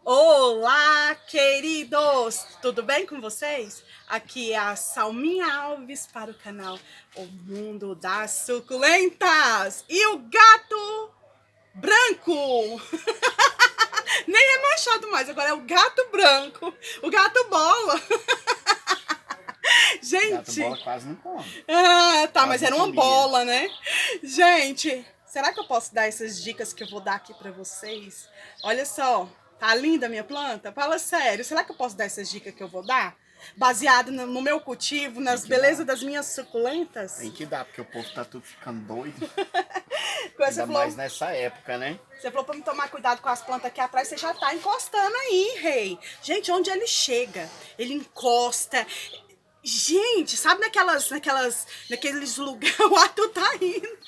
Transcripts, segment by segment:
Olá, queridos! Tudo bem com vocês? Aqui é a Salminha Alves para o canal O Mundo das Suculentas. E o gato branco! Nem é Machado mais, agora é o gato branco, o gato bola. Gente... Gato bola quase não come. Ah, tá, Quase mas era não uma comia. bola, né? Gente, será que eu posso dar essas dicas que eu vou dar aqui pra vocês? Olha só, tá linda a minha planta? Fala sério, será que eu posso dar essas dicas que eu vou dar? Baseado no meu cultivo, nas belezas das minhas suculentas? Tem que dar, porque o povo tá tudo ficando doido. Você Ainda falou, mais nessa época, né? você falou pra me tomar cuidado com as plantas aqui atrás, você já tá encostando aí, rei. Gente, onde ele chega? Ele encosta. Gente, sabe naqueles lugares, o Arthur tá indo.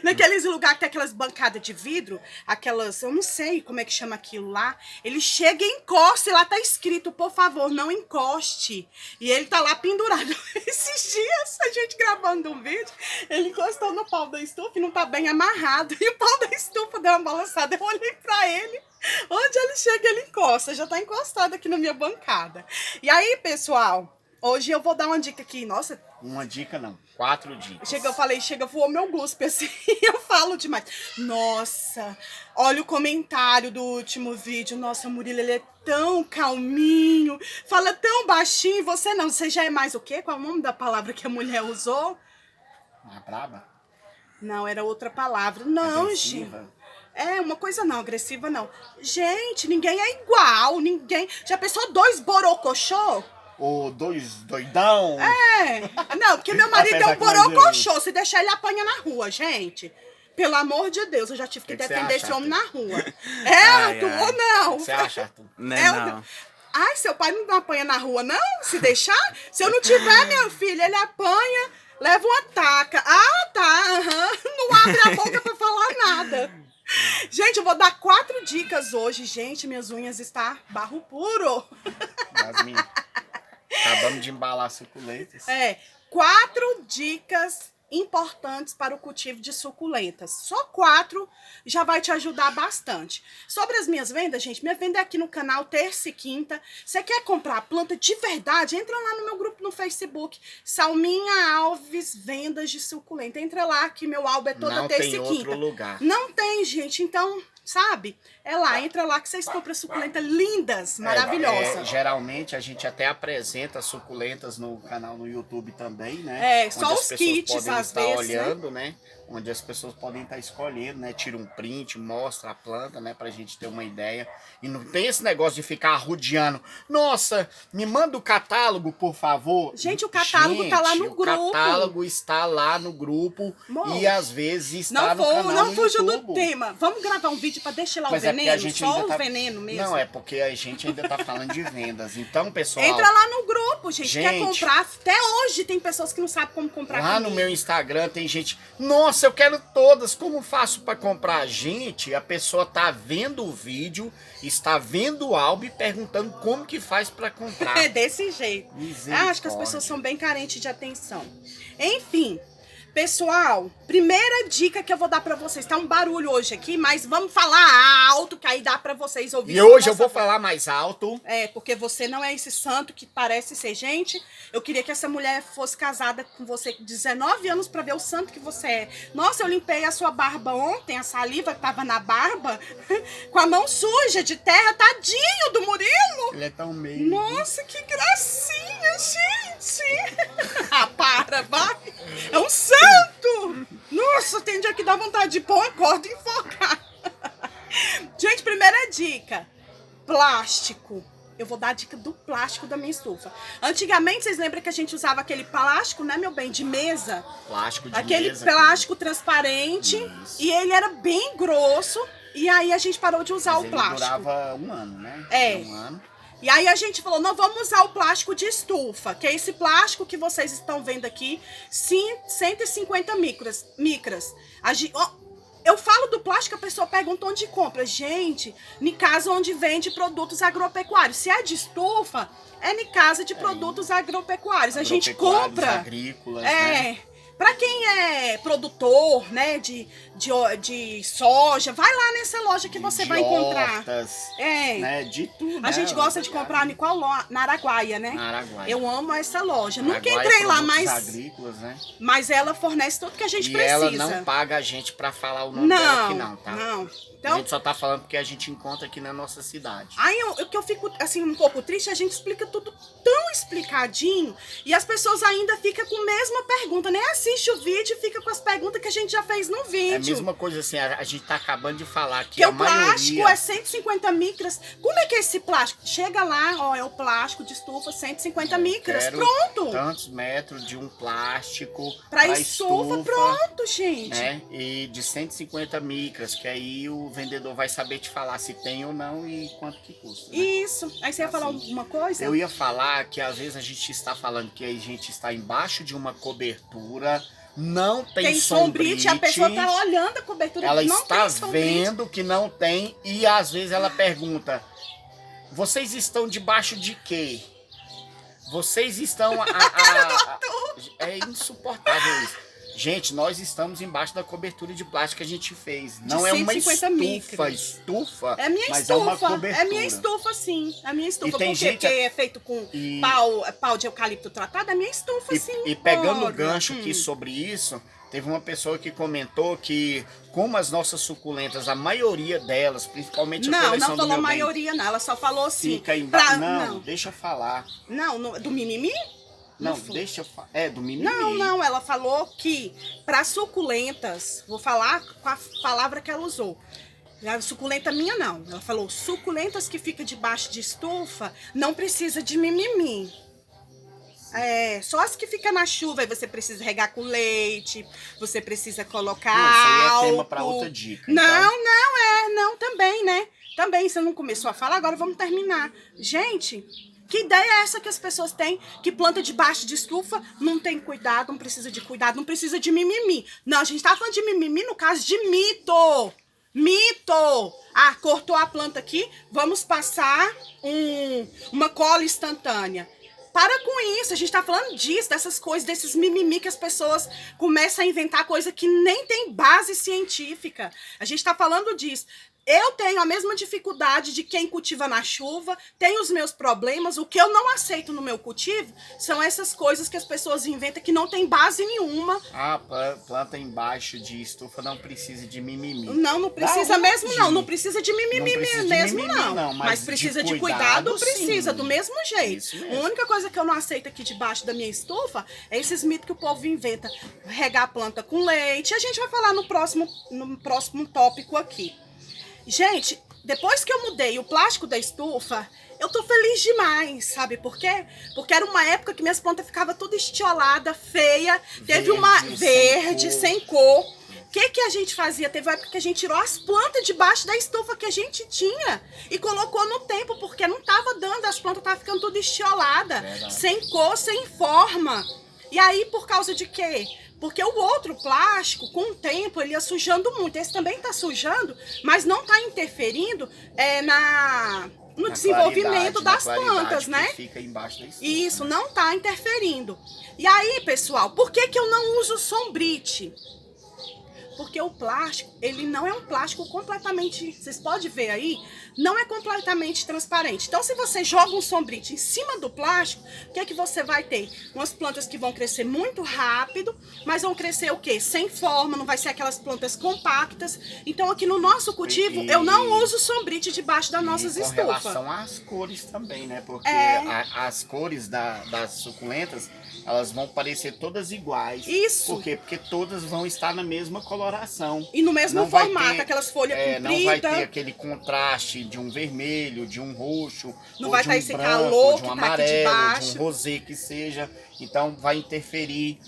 Naqueles lugares que tem aquelas bancadas de vidro, aquelas, eu não sei como é que chama aquilo lá. Ele chega e encosta e lá tá escrito, por favor, não encoste. E ele tá lá pendurado. Esses dias, a gente gravando um vídeo, ele encostou no pau da estufa e não tá bem amarrado. E o pau da estufa deu uma balançada, eu olhei pra ele. Onde ele chega, ele encosta. Já tá encostado aqui na minha bancada. E aí, pessoal, hoje eu vou dar uma dica aqui. Nossa, Uma dica não, 4 dicas. chega, voou meu guspe, assim, eu falo demais. Nossa, olha o comentário do último vídeo. Nossa, Murilo, ele é tão calminho, fala tão baixinho, você não. Você já é mais o quê? Qual é o nome da palavra que a mulher usou? Uma braba? Não, era outra palavra. Não, gente. Agressiva? É, uma coisa não, agressiva não. Gente, ninguém é igual, ninguém... Já pensou 2 borocochô? Ou 2 doidão? É, não, porque meu marido é Apesar um que nós borocochô, se deixar ele apanha na rua, gente. Pelo amor de Deus, eu já tive que Que você defender acha, esse homem na Arthur? rua. É, Arthur, ou não? O que você acha, Arthur? É, Não. Ai, seu pai não apanha na rua, não? Se deixar? Se eu não tiver, minha filha, ele apanha, leva uma taca. Ah, tá, aham. Não abre a boca pra falar nada. Gente, eu vou dar 4 dicas hoje. Gente, minhas unhas estão barro puro. Yasmin, acabamos de embalar suculentas. É, 4 dicas importantes para o cultivo de suculentas. Só 4 já vai te ajudar bastante. Sobre as minhas vendas, gente, minha venda é aqui no canal terça e quinta. Você quer comprar planta de verdade? Entra lá no meu grupo no Facebook, Salminha Alves Vendas de Suculenta. Entra lá que meu álbum é toda Não terça tem e outro quinta. lugar. Não tem, gente. Então, sabe? É lá, entra lá que vocês compram suculentas lindas, maravilhosas. Geralmente a gente até apresenta suculentas no canal no YouTube também, né? É, só Onde os as pessoas kits, podem às estar vezes, olhando, né? Onde as pessoas podem estar escolhendo, né? Tira um print, mostra a planta, né? Pra gente ter uma ideia. E não tem esse negócio de ficar arrodeando. Nossa, me manda o catálogo, por favor. Gente, o catálogo tá lá no grupo. O catálogo está lá no grupo. Moço, e às vezes está no canal não no fugiu do YouTube. tema. Vamos gravar um vídeo pra deixar lá Mas o é porque veneno? a gente Só ainda o tá... veneno mesmo? Não, é porque a gente ainda tá falando de vendas. Então, pessoal... Entra lá no grupo, gente. Quer Gente, comprar? Até hoje tem pessoas que não sabem como comprar lá no comigo. meu Instagram tem gente... Nossa, eu quero todas. Como faço para comprar? Gente, a pessoa tá vendo o vídeo, está vendo o álbum e perguntando como que faz para comprar. É desse jeito. Acho que as pessoas são bem carentes de atenção. Enfim... Pessoal, primeira dica que eu vou dar pra vocês. Tá um barulho hoje aqui, mas vamos falar alto, que aí dá pra vocês ouvirem. E hoje eu vou falar mais alto. É, porque você não é esse santo que parece ser. Gente, eu queria que essa mulher fosse casada com você com 19 anos pra ver o santo que você é. Nossa, eu limpei a sua barba ontem, a saliva que tava na barba, com a mão suja de terra, tadinho do Murilo. Ele é tão meio... Nossa, que gracinha, gente. Ah, para, vai. É um santo. Nossa, tem dia que dá vontade de pôr uma corda e enfocar. Gente, primeira dica. Plástico. Eu vou dar a dica do plástico da minha estufa. Antigamente, vocês lembram que a gente usava aquele plástico, né, meu bem, de mesa? Plástico de aquele mesa. plástico transparente. Isso. E ele era bem grosso. E aí a gente parou de usar Mas o ele plástico. durava um ano, né? É. Um ano. E aí a gente falou, não, vamos usar o plástico de estufa, que é esse plástico que vocês estão vendo aqui, 150 micras. Eu falo do plástico, a pessoa pergunta onde compra. Gente, em casa onde vende produtos agropecuários. Se é de estufa, é em casa de produtos agropecuários. A gente compra. Agrícolas, né? Pra quem é produtor, né, de soja, vai lá nessa loja que você vai encontrar. Hortas, É. né, de tudo. A gente gosta de comprar em qual loja? Na Araguaia, né? Na Araguaia. Eu amo essa loja. Nunca Araguaia, entrei lá, produtos mas agrícolas, né? ela fornece tudo que a gente E precisa. ela não paga a gente pra falar o nome dela aqui não, tá? Não. A Então, gente só tá falando porque a gente encontra aqui na nossa cidade. aí o que eu fico assim um pouco triste, a gente explica tudo tão explicadinho e as pessoas ainda ficam com a mesma pergunta, nem assiste o vídeo e fica com as perguntas que a gente já fez no vídeo. É a mesma coisa assim, a gente tá acabando de falar que Que a o plástico maioria... é 150 micras. Como é que é esse plástico? Chega lá, ó, é o plástico de estufa, 150 micras. Quero Pronto! tantos metros de um plástico Pra estufa, pronto, gente. né? E de 150 micras, que aí o vendedor vai saber te falar se tem ou não e quanto que custa. Né? Isso. Aí você ia falar Assim, alguma coisa? Eu ia falar que às vezes a gente está falando que a gente está embaixo de uma cobertura, não tem sombrite, a pessoa tá olhando a cobertura, ela não está tem sombrite. vendo que não tem e às vezes ela pergunta: vocês estão debaixo de quê? Vocês estão é insuportável isso. Gente, nós estamos embaixo da cobertura de plástico que a gente fez. Não é uma estufa, é minha mas estufa, é uma cobertura. é minha estufa, sim. É minha estufa. E tem Porque gente... é feito com pau de eucalipto tratado, é minha estufa, sim. E pegando o gancho aqui sobre isso, teve uma pessoa que comentou que, como as nossas suculentas, a maioria delas, principalmente a coleção não do falou meu bem, maioria, não. Ela só falou assim. fica embaixo. Não, Não, deixa eu falar. Não, do mimimi? Não, deixa eu falar. É, do mimimi. Não, ela falou que para suculentas, vou falar com a palavra que ela usou. A suculenta minha não. Ela falou, suculentas que fica debaixo de estufa, não precisa de mimimi. É, só as que ficam na chuva, aí você precisa regar com leite, você precisa colocar Não, isso aí é tema álcool. para outra dica. Não, também, né? Também, você não começou a falar, agora vamos terminar. Gente, que ideia é essa que as pessoas têm? Que planta debaixo de estufa não tem cuidado, não precisa de cuidado, não precisa de mimimi. Não, a gente tá falando de mimimi no caso de mito. Mito! Ah, cortou a planta aqui, vamos passar uma cola instantânea. Para com isso, a gente tá falando disso, dessas coisas, desses mimimi que as pessoas começam a inventar coisa que nem tem base científica. A gente tá falando disso. Eu tenho a mesma dificuldade de quem cultiva na chuva, tenho os meus problemas. O que eu não aceito no meu cultivo são essas coisas que as pessoas inventam que não tem base nenhuma. Ah, planta embaixo de estufa não precisa de mimimi. Não precisa mesmo não. Não precisa de mimimi mesmo não. Mas precisa de cuidado, precisa, do mesmo jeito. A única coisa que eu não aceito aqui debaixo da minha estufa é esses mitos que o povo inventa. Regar a planta com leite. A gente vai falar no próximo tópico aqui. Gente, depois que eu mudei o plástico da estufa, eu tô feliz demais, sabe por quê? Porque era uma época que minhas plantas ficavam toda estiolada, feia, teve uma verde, sem cor. O que a gente fazia? Teve uma época que a gente tirou as plantas debaixo da estufa que a gente tinha e colocou no tempo, porque não tava dando, as plantas estavam ficando toda estiolada, sem cor, sem forma. E aí, por causa de quê? Porque o outro plástico, com o tempo, ele ia sujando muito. Esse também tá sujando, mas não tá interferindo no desenvolvimento das plantas, né? Fica embaixo da estufa, isso, não tá interferindo. E aí, pessoal, por que eu não uso sombrite? Porque o plástico, ele não é um plástico completamente, vocês podem ver aí, não é completamente transparente. Então, se você joga um sombrite em cima do plástico, o que é que você vai ter? Umas plantas que vão crescer muito rápido, mas vão crescer o quê? Sem forma, não vai ser aquelas plantas compactas. Então, aqui no nosso cultivo, eu não uso sombrite debaixo das nossas estufas. Com relação às cores também, né? Porque as cores das suculentas, elas vão parecer todas iguais. Isso. Por quê? Porque todas vão estar na mesma coloração. E no mesmo formato, aquelas folhas compridas. Não vai ter aquele contraste de um vermelho, de um roxo, não ou vai de estar um esse branco, calor de um que tá amarelo, aqui de debaixo. um rosé que seja. Então vai interferir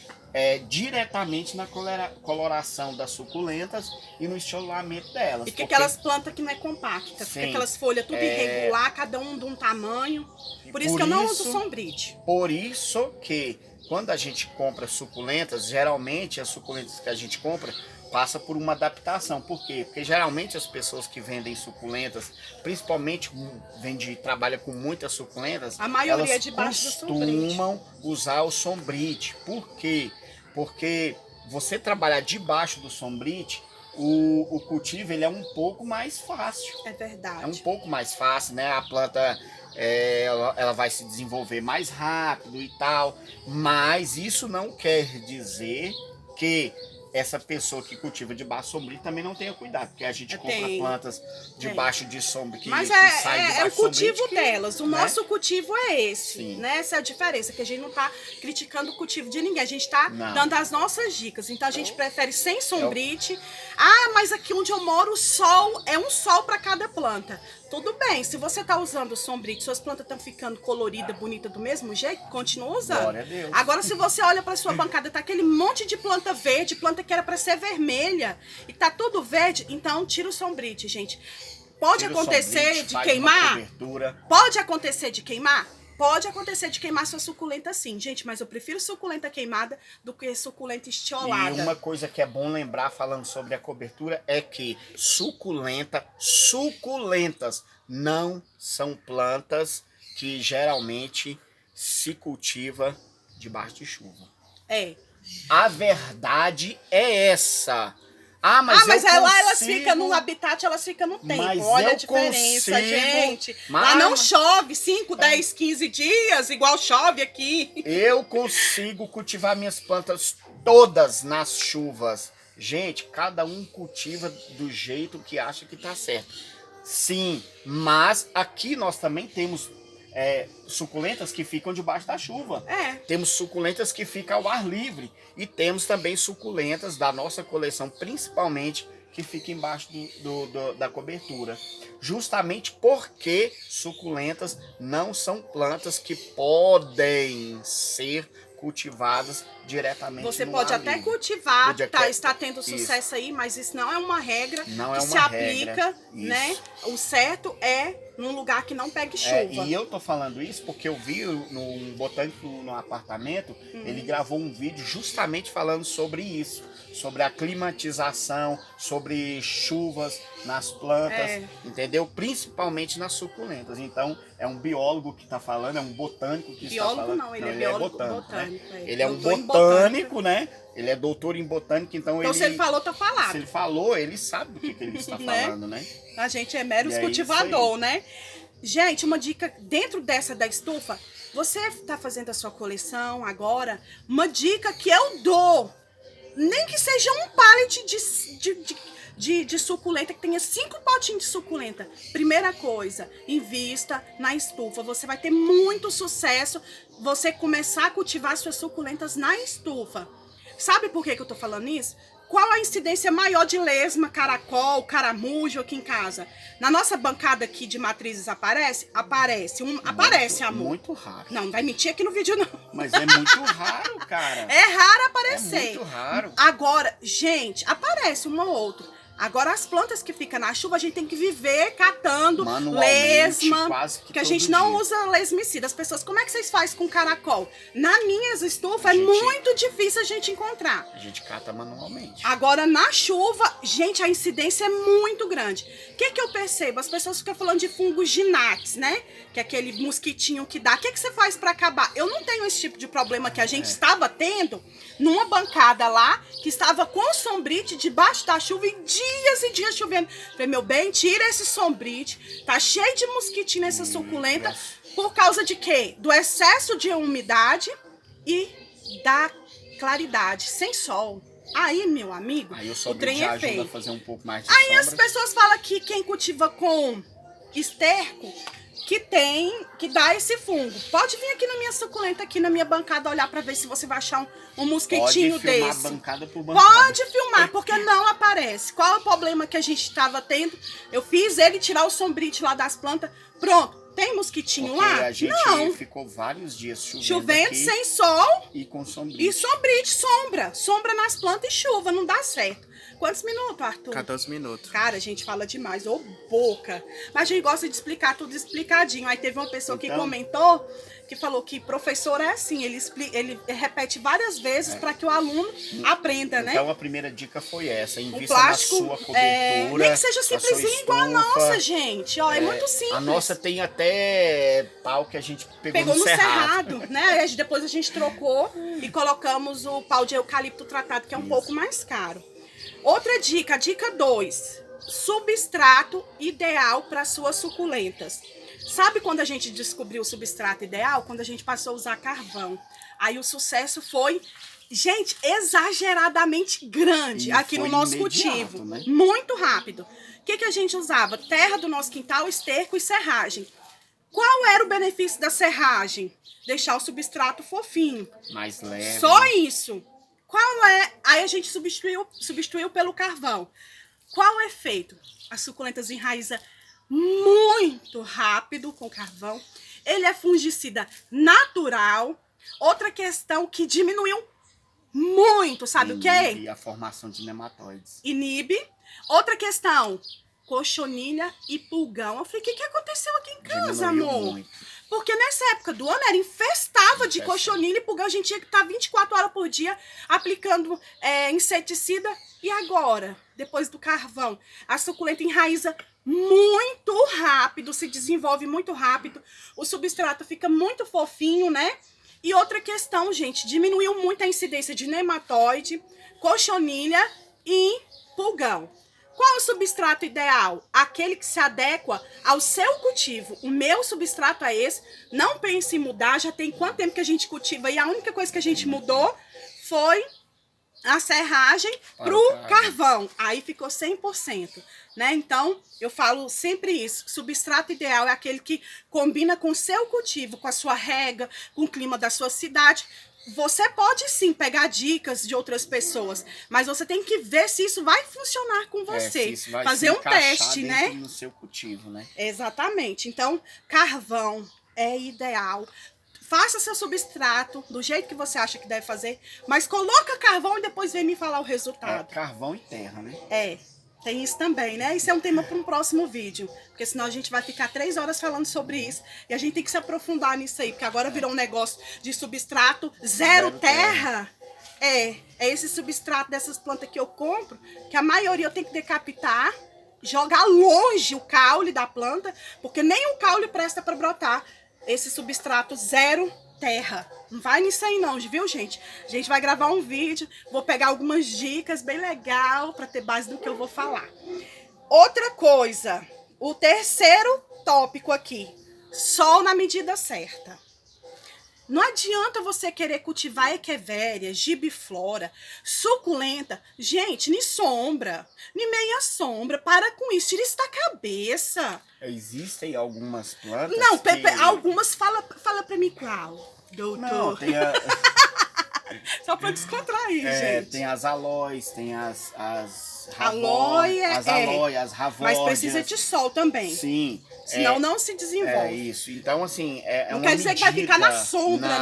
diretamente na coloração das suculentas e no estiolamento delas. E que aquelas plantas que não é compacta, fica aquelas folhas tudo irregular, cada um de um tamanho. Por isso que eu não uso sombrite. Por isso que quando a gente compra suculentas, geralmente as suculentas que a gente compra passa por uma adaptação. Por quê? Porque geralmente as pessoas que vendem suculentas, principalmente trabalha com muitas suculentas, a maioria elas debaixo do costumam usar o sombrite. Por quê? Porque você trabalhar debaixo do sombrite, o cultivo ele é um pouco mais fácil. É verdade. É um pouco mais fácil, né? A planta ela vai se desenvolver mais rápido e tal. Mas isso não quer dizer que essa pessoa que cultiva debaixo do sombrite também não tenha cuidado. Porque a gente compra plantas debaixo de sombra que Mas sai debaixo é o cultivo sombrite, delas. O né? nosso cultivo é esse. Sim. Né? Essa é a diferença, que a gente não tá criticando o cultivo de ninguém. A gente tá dando as nossas dicas. Então a gente prefere sem sombrite. Ah, mas aqui onde eu moro o sol é um sol para cada planta. Tudo bem, se você tá usando sombrite, suas plantas estão ficando coloridas, bonitas do mesmo jeito, continua usando. Glória a Deus. Agora, se você olha para sua bancada, tá aquele monte de planta verde, planta que era para ser vermelha, e tá tudo verde, então tira o sombrite, gente. Pode acontecer de queimar? Pode acontecer de queimar? Pode acontecer de queimar sua suculenta sim, gente, mas eu prefiro suculenta queimada do que suculenta estiolada. E uma coisa que é bom lembrar falando sobre a cobertura é que suculentas não são plantas que geralmente se cultiva debaixo de chuva. É. A verdade é essa. Mas lá elas ficam no habitat, elas ficam no tempo. Olha a diferença, gente. Lá não chove 5, 10, 15 dias, igual chove aqui. Eu consigo cultivar minhas plantas todas nas chuvas. Gente, cada um cultiva do jeito que acha que tá certo. Sim, mas aqui nós também temos suculentas que ficam debaixo da chuva. Temos suculentas que ficam ao ar livre. E temos também suculentas da nossa coleção, principalmente, que ficam embaixo da cobertura. Justamente porque suculentas não são plantas que podem ser cultivadas diretamente Você no pode ar até livre. cultivar, está tendo sucesso aí, mas isso não é uma regra que se aplica, né? O certo é num lugar que não pegue chuva. E eu tô falando isso porque eu vi num botânico no apartamento, ele gravou um vídeo justamente falando sobre isso, sobre a climatização, sobre chuvas nas plantas, entendeu? Principalmente nas suculentas. Então, é um biólogo que tá falando, é um botânico que está falando. Não, ele é biólogo botânico. Né? Ele é um botânico, né? Ele é doutor em botânica, então se ele falou, tá falado. Se ele falou, ele sabe do que ele está falando, né? A gente é mero cultivador, né? Gente, uma dica dentro dessa da estufa, você tá fazendo a sua coleção agora, uma dica que eu dou, nem que seja um pallet de suculenta, que tenha 5 potinhos de suculenta. Primeira coisa, invista na estufa. Você vai ter muito sucesso você começar a cultivar suas suculentas na estufa. Sabe por que eu tô falando isso? Qual a incidência maior de lesma, caracol, caramujo aqui em casa? Na nossa bancada aqui de matrizes aparece? Aparece, amor. Muito raro. Não vai mentir aqui no vídeo, não. Mas é muito raro, cara. É raro aparecer. É muito raro. Agora, gente, aparece um ou outro. Agora, as plantas que ficam na chuva, a gente tem que viver catando lesma, quase que a gente não usa lesmicida. As pessoas, como é que vocês fazem com caracol? Na minhas estufas é muito difícil a gente encontrar. A gente cata manualmente. Agora, na chuva, gente, a incidência é muito grande. O que eu percebo? As pessoas ficam falando de fungo ginax, né? Que é aquele mosquitinho que dá. O que você faz para acabar? Eu não tenho esse tipo de problema que a gente estava tendo numa bancada lá, que estava com sombrite debaixo da chuva e dias chovendo. Falei, meu bem, tira esse sombrite. Tá cheio de mosquitinho nessa suculenta. Por causa de quê? Do excesso de umidade e da claridade, sem sol. Aí, meu amigo, o trem é feio. A fazer um pouco mais de aí sombra. As pessoas falam que quem cultiva com esterco, que dá esse fungo. Pode vir aqui na minha suculenta, aqui na minha bancada, olhar pra ver se você vai achar um mosquitinho desse. Pode filmar desse. Bancada por bancada. Pode filmar, porque não aparece. Qual é o problema que a gente estava tendo? Eu fiz ele tirar o sombrite lá das plantas. Pronto. Tem mosquitinho porque lá? A gente não. Ficou vários dias chovendo aqui, sem sol. E com sombrite. E sombrite, sombra. Sombra nas plantas e chuva, não dá certo. Quantos minutos, Arthur? 14 minutos. Cara, a gente fala demais, ô boca. Mas a gente gosta de explicar tudo explicadinho. Aí teve uma pessoa que comentou, que falou que professor é assim, ele repete várias vezes para que o aluno aprenda, né? Então a primeira dica foi essa, invista plástico, na sua cobertura. Nem que seja simplesinho igual a nossa, gente. Ó, é muito simples. A nossa tem até pau que a gente pegou no cerrado, né? Aí depois a gente trocou e colocamos o pau de eucalipto tratado, que é um pouco mais caro. Outra dica, dica 2. Substrato ideal para suas suculentas. Sabe quando a gente descobriu o substrato ideal? Quando a gente passou a usar carvão. Aí o sucesso foi, gente, exageradamente grande aqui no nosso cultivo. Né? Muito rápido. O que a gente usava? Terra do nosso quintal, esterco e serragem. Qual era o benefício da serragem? Deixar o substrato fofinho. Mais leve. Só isso. Qual é? Aí a gente substituiu pelo carvão. Qual o efeito? As suculentas enraizam muito rápido com carvão. Ele é fungicida natural. Outra questão que diminuiu muito, sabe o quê? Inibe a formação de nematóides. Inibe. Outra questão, cochonilha e pulgão. Eu falei, o que aconteceu aqui em casa, amor? Muito. Porque nessa época do ano era infestava de cochonilha e pulgão. A gente tinha que estar 24 horas por dia aplicando inseticida. E agora, depois do carvão, a suculenta enraiza muito rápido, se desenvolve muito rápido. O substrato fica muito fofinho, né? E outra questão, gente, diminuiu muito a incidência de nematóide, cochonilha e pulgão. Qual o substrato ideal? Aquele que se adequa ao seu cultivo. O meu substrato é esse. Não pense em mudar. Já tem quanto tempo que a gente cultiva e a única coisa que a gente mudou foi a serragem pro carvão. Aí ficou 100%, né? Então, eu falo sempre isso. Substrato ideal é aquele que combina com o seu cultivo, com a sua rega, com o clima da sua cidade. Você pode sim pegar dicas de outras pessoas, mas você tem que ver se isso vai funcionar com você. Fazer um teste, né? No seu cultivo, né? Exatamente. Então, carvão é ideal. Faça seu substrato do jeito que você acha que deve fazer, mas coloca carvão e depois vem me falar o resultado. Carvão e terra, né? Tem isso também, né? Isso é um tema para um próximo vídeo, porque senão a gente vai ficar 3 horas falando sobre isso e a gente tem que se aprofundar nisso aí, porque agora virou um negócio de substrato zero terra. É esse substrato dessas plantas que eu compro, que a maioria eu tenho que decapitar, jogar longe o caule da planta, porque nem o caule presta para brotar. Esse substrato zero terra. Não vai nisso aí não, viu, gente? A gente vai gravar um vídeo, vou pegar algumas dicas bem legal para ter base do que eu vou falar. Outra coisa, o terceiro tópico aqui, sol na medida certa. Não adianta você querer cultivar echeveria, gibiflora, suculenta. Gente, nem sombra, nem meia sombra. Para com isso, tira isso da cabeça. Existem algumas plantas Não, Pepe, algumas, fala pra mim qual, doutor. Não, tem a... Só pra descontrair, gente. Tem as aloes, tem as aloe, as ravórdias. Mas precisa de sol também. Sim. Senão não se desenvolve. É isso. Então, assim, não quer dizer que vai ficar na sombra,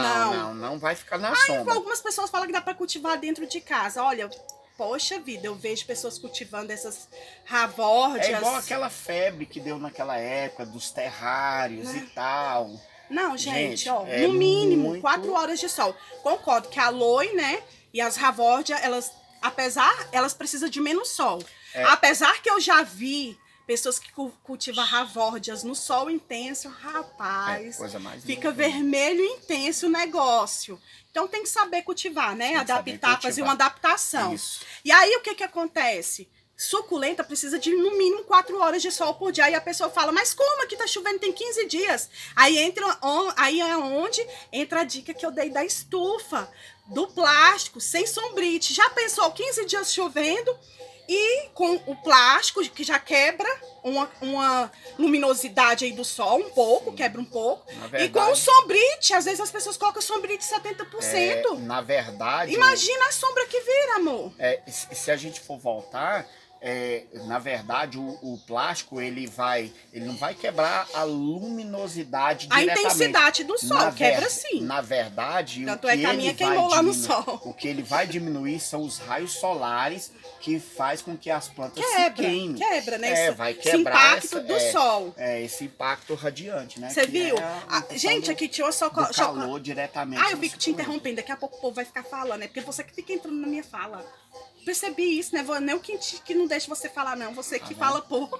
não vai ficar na sombra. Algumas pessoas falam que dá pra cultivar dentro de casa. Olha, poxa vida, eu vejo pessoas cultivando essas ravórdias. É igual aquela febre que deu naquela época dos terrários e tal. Não, gente, ó, no mínimo 4 horas de sol. Concordo que a aloe, né, e as ravórdias, elas precisam de menos sol. Apesar que eu já vi pessoas que cultivam ravórdias no sol intenso, rapaz, coisa mais fica vermelho e intenso o negócio. Então tem que saber cultivar, né? Adaptar, fazer uma adaptação. Isso. E aí o que acontece? Suculenta precisa de no mínimo 4 horas de sol por dia. Aí a pessoa fala, mas como aqui tá chovendo, tem 15 dias? Aí é onde entra a dica que eu dei da estufa, do plástico, sem sombrite. Já pensou 15 dias chovendo e com o plástico, que já quebra uma luminosidade aí do sol, um pouco, quebra um pouco. Verdade, e com o sombrite, às vezes as pessoas colocam sombrite 70%. Na verdade... Imagina a sombra que vira, amor. Se a gente for voltar... na verdade, o plástico ele não vai quebrar a luminosidade A diretamente. intensidade do sol, quebra sim. Na verdade, Tanto é que a minha queimou lá no sol. o que ele vai diminuir são os raios solares que faz com que as plantas se queimem. Quebra, né? Vai quebrar esse impacto do sol. Esse impacto radiante, né? Você viu? Gente, aqui tinha só calor diretamente. eu fico te interrompendo, daqui a pouco o povo vai ficar falando, é porque você que fica entrando na minha fala. Percebi isso, né? Não eu que não deixa você falar, não. Você que fala pouco.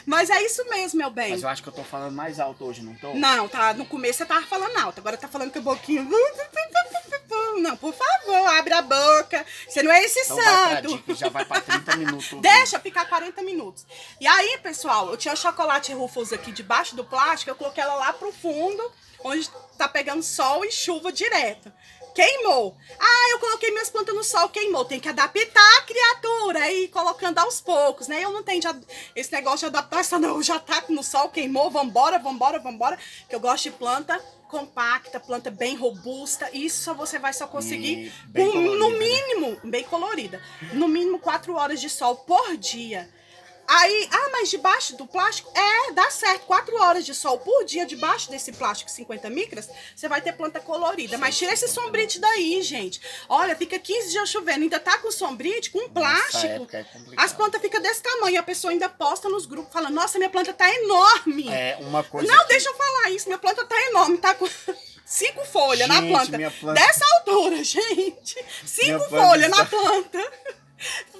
Mas é isso mesmo, meu bem. Mas eu acho que eu tô falando mais alto hoje, não tô? Não, tá. No começo você tava falando alto. Agora tá falando com a boquinha. Não, por favor, abre a boca. Você não é esse então santo. Já vai pra 30 minutos. Deixa ficar 40 minutos. E aí, pessoal, eu tinha chocolate Ruffles aqui debaixo do plástico. Eu coloquei ela lá pro fundo, onde tá pegando sol e chuva direto. Queimou. Eu coloquei minhas plantas no sol, queimou. Tem que adaptar a criatura aí, colocando aos poucos, né? Eu não tenho esse negócio de adaptação, não. Já tá no sol, queimou, vambora. Que eu gosto de planta compacta, planta bem robusta. Isso você vai só conseguir, no mínimo, bem colorida. No mínimo 4 horas de sol por dia. Aí, mas debaixo do plástico, dá certo. 4 horas de sol por dia debaixo desse plástico 50 micras, você vai ter planta colorida. Mas tira esse sombrite daí, gente. Olha, fica 15 dias chovendo, ainda tá com sombrite, com plástico. As plantas ficam desse tamanho, a pessoa ainda posta nos grupos, falando, nossa, minha planta tá enorme. Uma coisa Não, deixa eu falar isso, minha planta tá enorme, tá com 5 folhas na planta. Dessa altura, gente. 5 folhas na planta.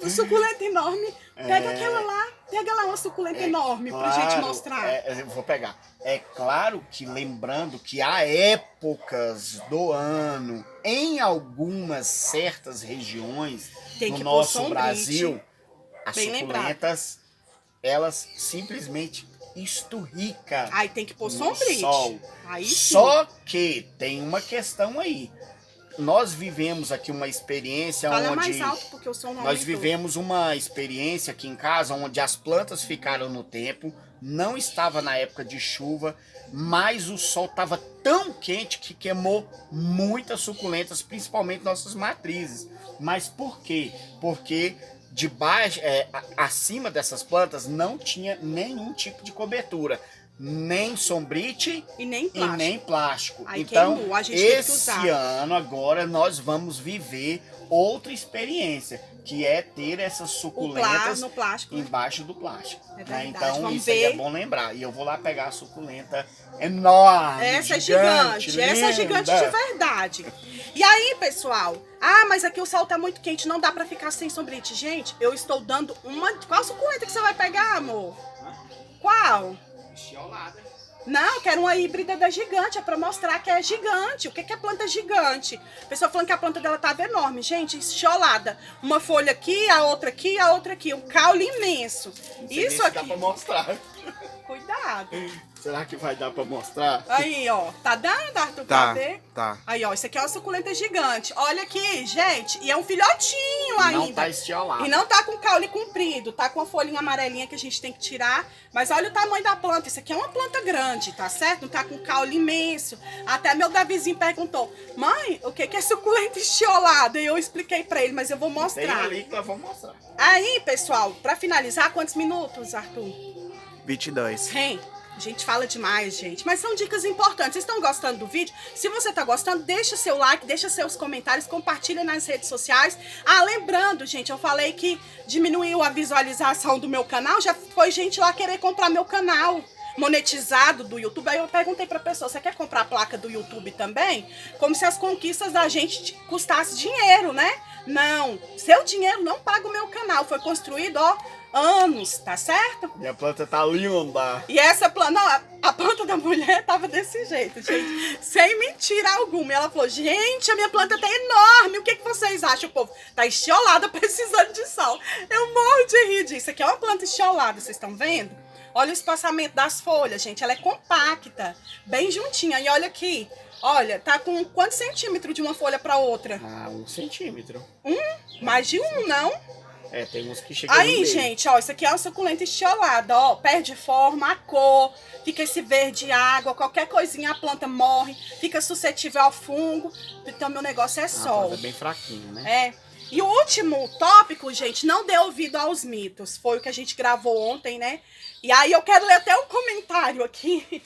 Suculenta enorme. Pega aquela lá. Pega lá uma suculenta enorme pra gente mostrar. Eu vou pegar. É claro que lembrando que há épocas do ano, em algumas certas regiões do nosso Brasil, as suculentas, elas simplesmente esturricam. Aí tem que pôr sombrite. Aí sim. Só que tem uma questão aí. Nós vivemos aqui uma experiência Fala onde mais alto porque o som não nós aumentou. vivemos uma experiência aqui em casa onde as plantas ficaram no tempo, não estava na época de chuva, mas o sol estava tão quente que queimou muitas suculentas, principalmente nossas matrizes. Mas por quê? Porque debaixo, acima dessas plantas não tinha nenhum tipo de cobertura. Nem sombrite e nem plástico. Aí então, queimou, a gente esse ano agora nós vamos viver outra experiência, que é ter essas suculentas no plástico, embaixo do plástico. É verdade. Então, vamos isso ver. aí é bom lembrar. E eu vou lá pegar a suculenta enorme. Essa é gigante. Essa é gigante de verdade. E aí, pessoal? Mas aqui o sol tá muito quente, não dá pra ficar sem sombrite. Gente, eu estou dando uma... Qual suculenta que você vai pegar, amor? Qual? Estiolada. Não, eu quero uma híbrida da gigante, é pra mostrar que é gigante. O que é planta gigante? A pessoa falando que a planta dela tava enorme. Gente, estiolada. Uma folha aqui, a outra aqui, a outra aqui. Um caule imenso. Isso aqui. Dá pra mostrar. Cuidado. Será que vai dar pra mostrar? Aí, ó. Tá dando, Arthur, pra ver? Tá. Aí, ó. Isso aqui é uma suculenta gigante. Olha aqui, gente. E é um filhotinho ainda. Não tá estiolado. E não tá com caule comprido. Tá com a folhinha amarelinha que a gente tem que tirar. Mas olha o tamanho da planta. Isso aqui é uma planta grande, tá certo? Não tá com caule imenso. Até meu Davizinho perguntou, mãe, o que é suculenta estiolada? E eu expliquei pra ele, mas eu vou mostrar. Tem ali que nós vamos mostrar. Aí, pessoal, pra finalizar, quantos minutos, Arthur? 22. A gente fala demais, gente. Mas são dicas importantes. Vocês estão gostando do vídeo? Se você tá gostando, deixa seu like, deixa seus comentários, compartilha nas redes sociais. Lembrando, gente, eu falei que diminuiu a visualização do meu canal. Já foi gente lá querer comprar meu canal monetizado do YouTube. Aí eu perguntei pra pessoa, você quer comprar a placa do YouTube também? Como se as conquistas da gente custassem dinheiro, né? Não, seu dinheiro não paga o meu canal. Foi construído, ó, anos, tá certo? Minha planta tá linda. E essa planta, não, a planta da mulher tava desse jeito, gente, sem mentira alguma. E ela falou, gente, a minha planta tá enorme, o que vocês acham? O povo tá estiolada, precisando de sol. Eu morro de rir disso. Aqui é uma planta estiolada, vocês estão vendo? Olha o espaçamento das folhas, gente, ela é compacta, bem juntinha. E olha aqui, olha, tá com quantos centímetros de uma folha pra outra? 1 centímetro. Mais de um, não? Tem uns que chegam no Aí, meio. gente, ó, isso aqui é uma suculenta estiolada, ó, perde forma, a cor, fica esse verde água, qualquer coisinha a planta morre, fica suscetível ao fungo, então meu negócio é sol. É bem fraquinho, né? E o último tópico, gente, não dê ouvido aos mitos. Foi o que a gente gravou ontem, né? E aí eu quero ler até um comentário aqui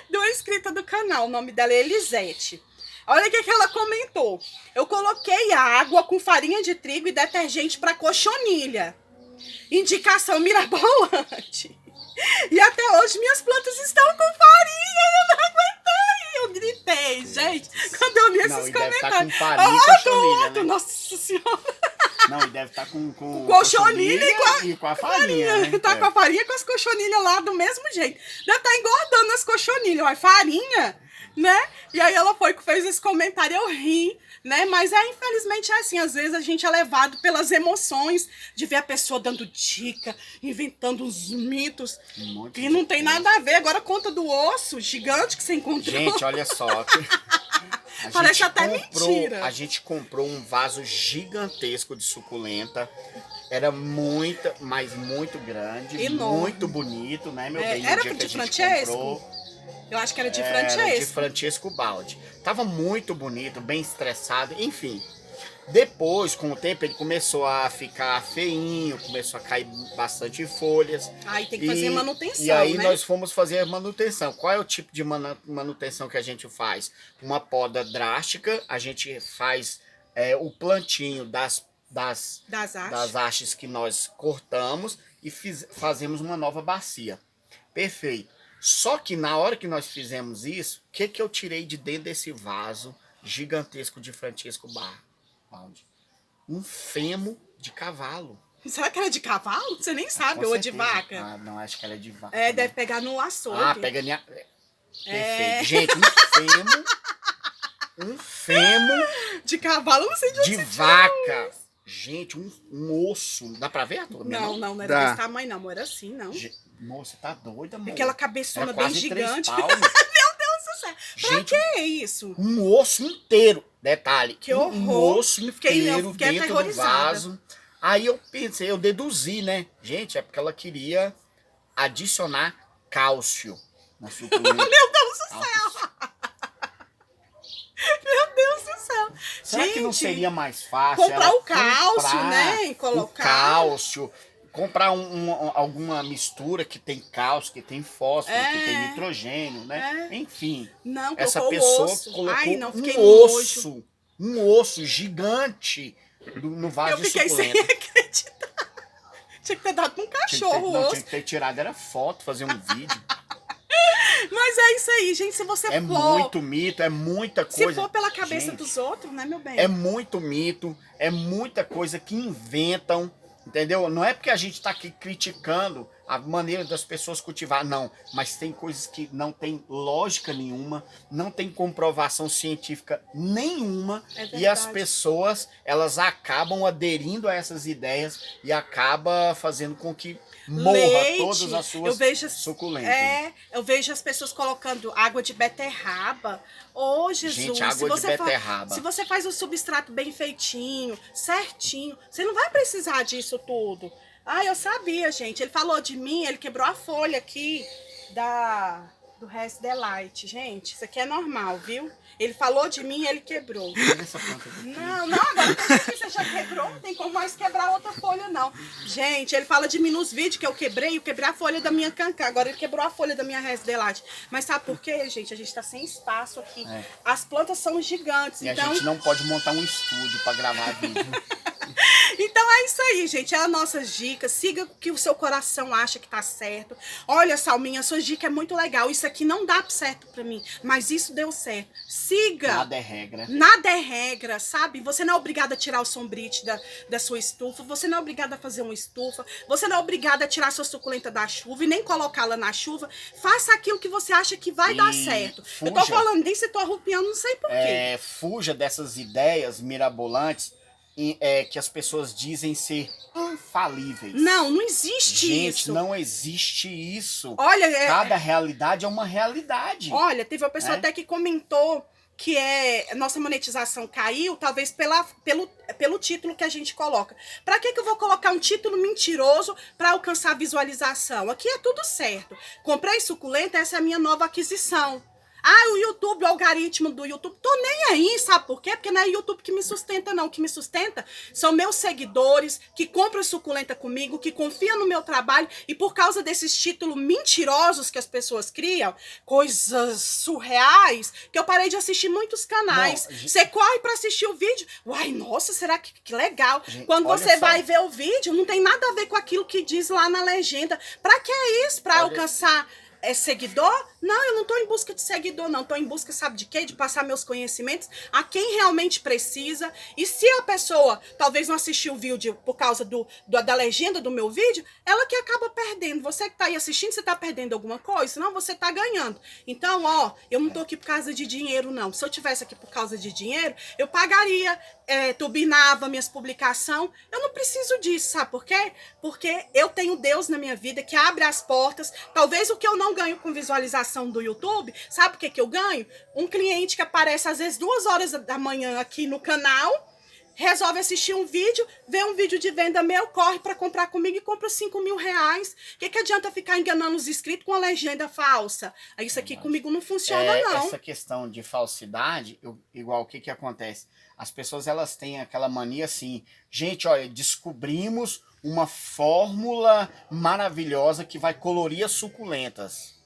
de uma inscrita do canal. O nome dela é Elisete. Olha o que ela comentou. Eu coloquei água com farinha de trigo e detergente para cochonilha. Indicação mirabolante. E até hoje minhas plantas estão com farinha. Eu não aguentei. Eu gritei, gente, quando eu li esses comentários. Deve estar com farinha e cochonilha, né? Nossa Senhora. Não, e deve estar com cochonilha e com a farinha, né? Tá com a farinha e com as cochonilhas lá do mesmo jeito. Deve estar engordando as cochonilhas, mas farinha, né? E aí ela foi que fez esse comentário, eu ri, né? Mas infelizmente é assim, às vezes a gente é levado pelas emoções de ver a pessoa dando dica, inventando uns mitos que não tem nada a ver. Agora conta do osso gigante que você encontrou. Gente, olha só. Parece até mentira. A gente comprou um vaso gigantesco de suculenta. Era muito, mas muito grande. Enorme. Muito bonito, né, meu bem? Era de Francesco? Eu acho que era de Francesco. Era de Francesco Baldi. Tava muito bonito, bem estressado, enfim. Depois, com o tempo, ele começou a ficar feinho, começou a cair bastante folhas. Aí tem que fazer manutenção, e aí né? nós fomos fazer a manutenção. Qual é o tipo de manutenção que a gente faz? Uma poda drástica, a gente faz o plantinho das hastes que nós cortamos e fazemos uma nova bacia. Perfeito. Só que na hora que nós fizemos isso, o que eu tirei de dentro desse vaso gigantesco de Francesco Baldi? Um fêmur de cavalo. Será que era de cavalo? Você nem sabe, ou de vaca? Ah, não, acho que ela é de vaca. É, deve pegar no açougue. Ah, pega minha... Perfeito. Gente, um fêmur de cavalo, não sei de vaca. Gente, um osso. Dá pra ver, Arthur? Não era desse tamanho, não. Amor, era assim, não. Moça, tá doida, amor? Aquela cabeçona bem gigante. Meu Deus do céu. Pra que é isso? Um osso inteiro. Detalhe. Que horror. Um osso inteiro dentro do vaso. Aí eu pensei, eu deduzi, né? Gente, é porque ela queria adicionar cálcio na suculenta. Meu Deus do céu. Meu Deus do céu. Será que não seria mais fácil comprar o cálcio, né? E colocar. O cálcio. Comprar alguma mistura que tem cálcio, que tem fósforo, que tem nitrogênio, né? Enfim. Não, essa pessoa osso. colocou um osso gigante no vaso de suculenta. Eu fiquei sem acreditar. Tinha que ter dado pra um cachorro o osso. Tinha que ter tirado, era foto, fazer um vídeo. Mas é isso aí, gente. Se você for... muito mito, é muita coisa. Se for pela cabeça dos outros, né, meu bem? É muito mito, é muita coisa que inventam, entendeu? Não é porque a gente tá aqui criticando a maneira das pessoas cultivar, não. Mas tem coisas que não tem lógica nenhuma, não tem comprovação científica nenhuma. E as pessoas, elas acabam aderindo a essas ideias e acaba fazendo com que morra todas as suas suculentas. Eu vejo as pessoas colocando água de beterraba. Ô, Jesus. Gente, água de beterraba. Se você faz o substrato bem feitinho, certinho, você não vai precisar disso tudo. Ah, eu sabia, gente. Ele falou de mim, ele quebrou a folha aqui do Rest Delight. Gente, isso aqui é normal, viu? Ele falou de mim e ele quebrou. Não, agora você já quebrou, não tem como mais quebrar outra folha, não. Gente, ele fala de mim nos vídeos que eu quebrei a folha da minha cancã. Agora ele quebrou a folha da minha Rest Delight. Mas sabe por quê, gente? A gente tá sem espaço aqui. As plantas são gigantes. E então... a gente não pode montar um estúdio pra gravar vídeo. Então é isso aí, gente. É as nossas dicas. Siga o que o seu coração acha que tá certo. Olha, Salminha, a sua dica é muito legal. Isso aqui não dá certo pra mim, mas isso deu certo. Siga. Nada é regra. Nada é regra, sabe? Você não é obrigada a tirar o sombrite da sua estufa. Você não é obrigada a fazer uma estufa. Você não é obrigada a tirar sua suculenta da chuva e nem colocá-la na chuva. Faça aquilo que você acha que vai dar certo. Eu tô falando disso e tô arrupiando, não sei porquê. Fuja dessas ideias mirabolantes que as pessoas dizem ser infalíveis. Não existe isso. Gente, não existe isso. Olha, cada realidade é uma realidade. Olha, teve uma pessoa até que comentou que nossa monetização caiu, talvez pelo título que a gente coloca. Pra que eu vou colocar um título mentiroso para alcançar visualização? Aqui é tudo certo. Comprei suculenta, essa é a minha nova aquisição. Ah, o YouTube, o algoritmo do YouTube, tô nem aí, sabe por quê? Porque não é o YouTube que me sustenta, não. O que me sustenta são meus seguidores, que compram suculenta comigo, que confiam no meu trabalho, e por causa desses títulos mentirosos que as pessoas criam, coisas surreais, que eu parei de assistir muitos canais. Não, Você corre pra assistir o vídeo, uai, nossa, será que legal? gente, Quando olha você só. vai ver o vídeo, não tem nada a ver com aquilo que diz lá na legenda. Pra que isso? Pra Olha- alcançar seguidor? Não, eu não tô em busca de seguidor, não. Tô em busca, sabe de quê? De passar meus conhecimentos a quem realmente precisa. E se a pessoa talvez não assistiu o vídeo por causa da legenda do meu vídeo, ela que acaba perdendo. Você que tá aí assistindo, você tá perdendo alguma coisa? Senão você tá ganhando. Então, ó, eu não tô aqui por causa de dinheiro, não. Se eu tivesse aqui por causa de dinheiro, eu pagaria, turbinava minhas publicações. Eu não preciso disso, sabe por quê? Porque eu tenho Deus na minha vida que abre as portas. Talvez o que eu não ganho com visualização do YouTube, sabe o que eu ganho? Um cliente que aparece às vezes 2 horas da manhã aqui no canal, resolve assistir um vídeo, vê um vídeo de venda meu, corre para comprar comigo e compra 5.000 reais. O que adianta ficar enganando os inscritos com a legenda falsa? Isso aqui comigo não funciona, não. Essa questão de falsidade, igual o que acontece? As pessoas elas têm aquela mania assim, gente, olha, descobrimos uma fórmula maravilhosa que vai colorir as suculentas.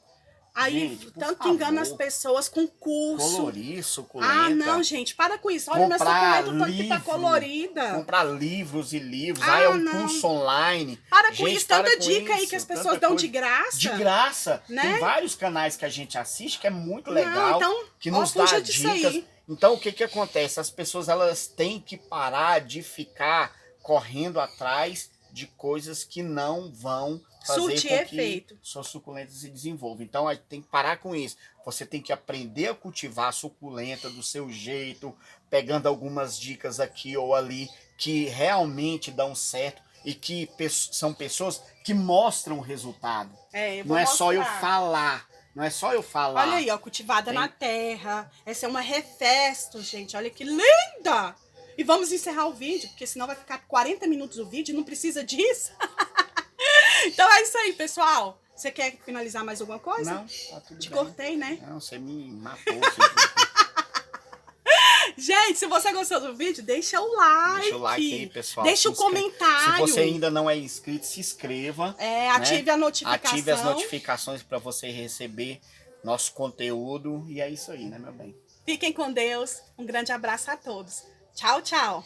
Aí, Gente, por tanto que engana as favor, pessoas com curso. colorir suculenta. Ah, não, gente, para com isso. Olha, minha suculenta tanto que tá colorida. Comprar livros e livros. Ah, É um não. curso online. Para com Gente, isso, para tanta com dica aí isso, que as pessoas tanta dão coisa. de graça. De graça. Né? Tem vários canais que a gente assiste que é muito Não, legal, então, que ó, nos dá fuja disso dicas. aí. Então, o que acontece? As pessoas elas têm que parar de ficar correndo atrás de coisas que não vão fazer Surtir com efeito. que suas suculentas se desenvolvam. Então, a gente tem que parar com isso. Você tem que aprender a cultivar a suculenta do seu jeito, pegando algumas dicas aqui ou ali que realmente dão certo e que são pessoas que mostram o resultado. Eu Não vou é só eu mostrar. falar. Não é só eu falar. Olha aí, ó, cultivada Tem- na terra. Essa é uma Refesto, gente. Olha que linda! E vamos encerrar o vídeo, porque senão vai ficar 40 minutos o vídeo, não precisa disso. Então é isso aí, pessoal. Você quer finalizar mais alguma coisa? Não, tá tudo Te bem. cortei, né? Não, você me matou. Você... Gente, se você gostou do vídeo, deixa o like. Deixa o like aí, pessoal. Deixa o Se inscreve. comentário. Se você ainda não é inscrito, se inscreva. Ative a notificação. Ative as notificações para você receber nosso conteúdo. E é isso aí, né, meu bem? Fiquem com Deus. Um grande abraço a todos. Tchau, tchau.